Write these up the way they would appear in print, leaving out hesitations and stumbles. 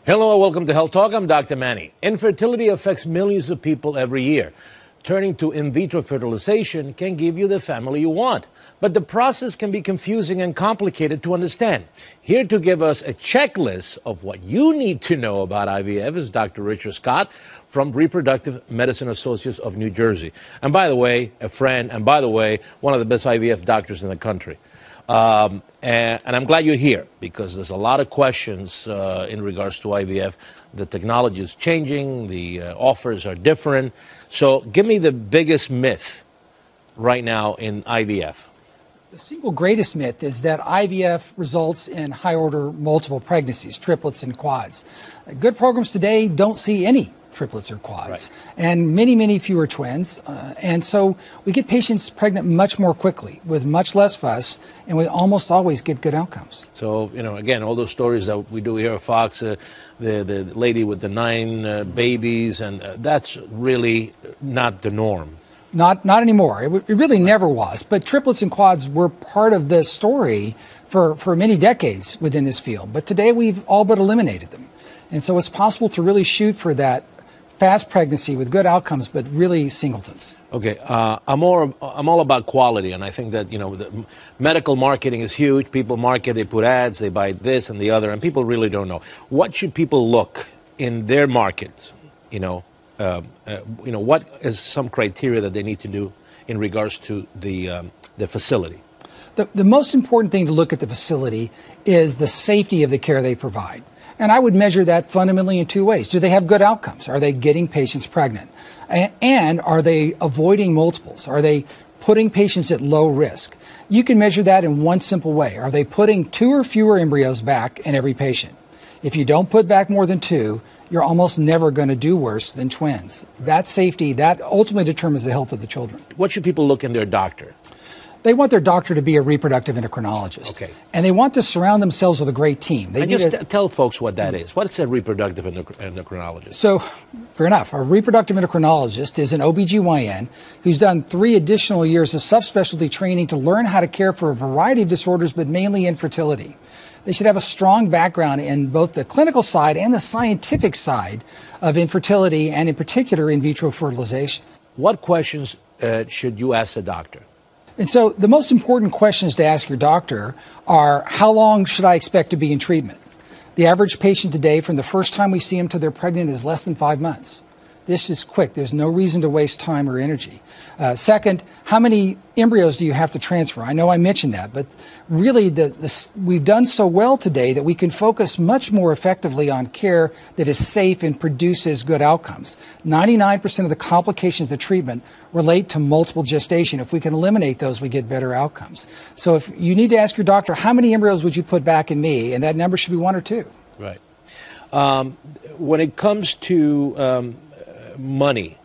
Hello and welcome to Health Talk. I'm Dr. Manny. Infertility affects millions of people every year. Turning to in vitro fertilization can give you the family you want, but the process can be confusing and complicated to understand. Here to give us a checklist of what you need to know about IVF is Dr. Richard Scott from Reproductive Medicine Associates of New Jersey. And by the way, a friend, and by the way, one of the best IVF doctors in the country. And I'm glad you're here because there's a lot of questions in regards to IVF. The technology is changing, the offers are different. So give me the biggest myth right now in IVF. The single greatest myth is that IVF results in high-order multiple pregnancies, triplets and quads. Good programs today don't see any triplets or quads, and many fewer twins. And so we get patients pregnant much more quickly with much less fuss, and we almost always get good outcomes. So, you know, again, all those stories that we do here at Fox, the lady with the 9 babies, and that's really not the norm. Not anymore. It really never was. But triplets and quads were part of the story for many decades within this field. But today we've all but eliminated them. And so it's possible to really shoot for that fast pregnancy with good outcomes, but really singletons. Okay, I'm all about quality, and I think that, you know, the medical marketing is huge. People market, they put ads, they buy this and the other, and people really don't know. What should people look in their markets? What is some criteria that they need to do in regards to the facility? The most important thing to look at the facility is the safety of the care they provide. And I would measure that fundamentally in 2 ways. Do they have good outcomes? Are they getting patients pregnant? And are they avoiding multiples? Are they putting patients at low risk? You can measure that in one simple way. Are they putting 2 or fewer embryos back in every patient? If you don't put back more than 2, you're almost never going to do worse than twins. That safety, that ultimately determines the health of the children. What should people look in their doctor? They want their doctor to be a reproductive endocrinologist. Okay. And they want to surround themselves with a great team. Tell folks what that is. What's a reproductive endocrinologist? So, fair enough. A reproductive endocrinologist is an OBGYN who's done 3 additional years of subspecialty training to learn how to care for a variety of disorders, but mainly infertility. They should have a strong background in both the clinical side and the scientific side of infertility, and in particular in vitro fertilization. What questions should you ask the doctor? And so the most important questions to ask your doctor are, how long should I expect to be in treatment? The average patient today, from the first time we see them till they're pregnant, is less than 5 months. This is quick. There's no reason to waste time or energy. Second, how many embryos do you have to transfer? I know I mentioned that, but really we've done so well today that we can focus much more effectively on care that is safe and produces good outcomes. 99% of the complications of treatment relate to multiple gestation. If we can eliminate those, we get better outcomes. So if you need to ask your doctor, how many embryos would you put back in me? And that number should be 1 or 2. Right. When it comes to money,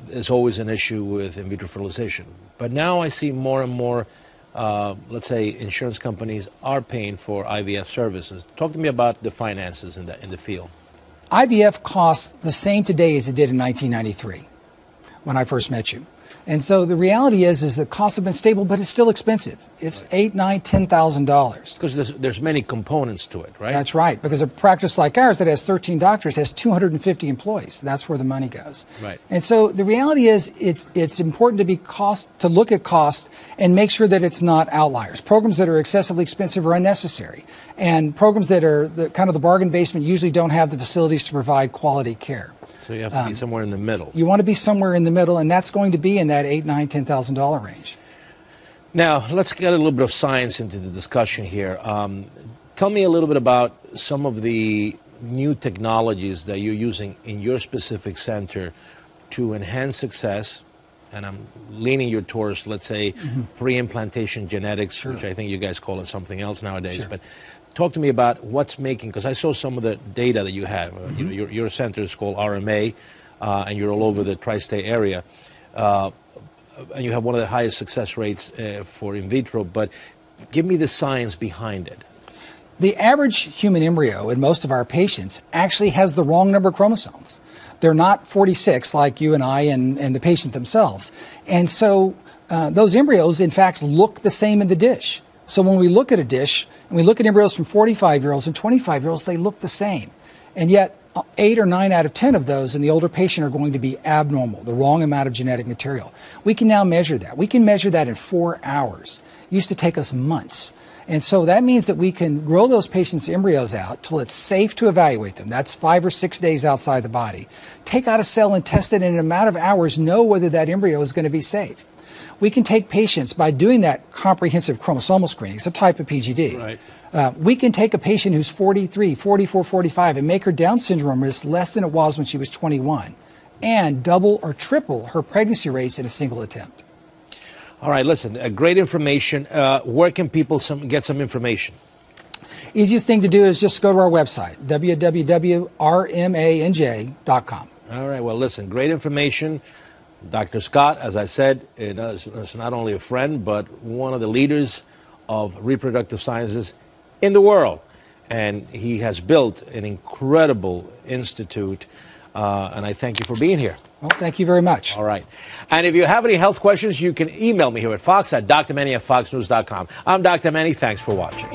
there's always an issue with in vitro fertilization. But now I see more and more, let's say, insurance companies are paying for IVF services. Talk to me about the finances in the field. IVF costs the same today as it did in 1993 when I first met you. And so the reality is that costs have been stable, but it's still expensive. It's $8,000, $9,000, $10,000. Because there's many components to it, right? That's right. Because a practice like ours that has 13 doctors has 250 employees. That's where the money goes. Right. And so the reality is it's important to look at cost and make sure that it's not outliers. Programs that are excessively expensive are unnecessary. And programs that are kind of the bargain basement usually don't have the facilities to provide quality care. So you have to be somewhere in the middle. You want to be somewhere in the middle, and that's going to be in that $8,000, $9,000, $10,000 range. Now, let's get a little bit of science into the discussion here. Tell me a little bit about some of the new technologies that you're using in your specific center to enhance success. And I'm leaning you towards, let's say, pre-implantation genetics, which I think you guys call it something else nowadays. But talk to me about what's making, because I saw some of the data that you have. Your center is called RMA, and you're all over the tri-state area. And you have one of the highest success rates for in vitro. But give me the science behind it. The average human embryo in most of our patients actually has the wrong number of chromosomes. They're not 46 like you and I and the patient themselves. And so those embryos, in fact, look the same in the dish. So when we look at a dish and we look at embryos from 45-year-olds and 25-year-olds, they look the same. And yet 8 or 9 out of 10 of those in the older patient are going to be abnormal, the wrong amount of genetic material. We can now measure that. We can measure that in 4 hours. It used to take us months. And so that means that we can grow those patients' embryos out till it's safe to evaluate them. That's 5 or 6 days outside the body. Take out a cell and test it in an amount of hours, know whether that embryo is going to be safe. We can take patients by doing that comprehensive chromosomal screening. It's a type of PGD. Right. We can take a patient who's 43, 44, 45 and make her Down syndrome risk less than it was when she was 21 and double or triple her pregnancy rates in a single attempt. All right, listen, great information. Where can people get some information? Easiest thing to do is just go to our website, www.rmanj.com. All right, well, listen, great information. Dr. Scott, as I said, is not only a friend, but one of the leaders of reproductive sciences in the world. And he has built an incredible institute, and I thank you for being here. Well, thank you very much. All right. And if you have any health questions, you can email me here at Fox at drmanny@foxnews.com. I'm Dr. Manny. Thanks for watching.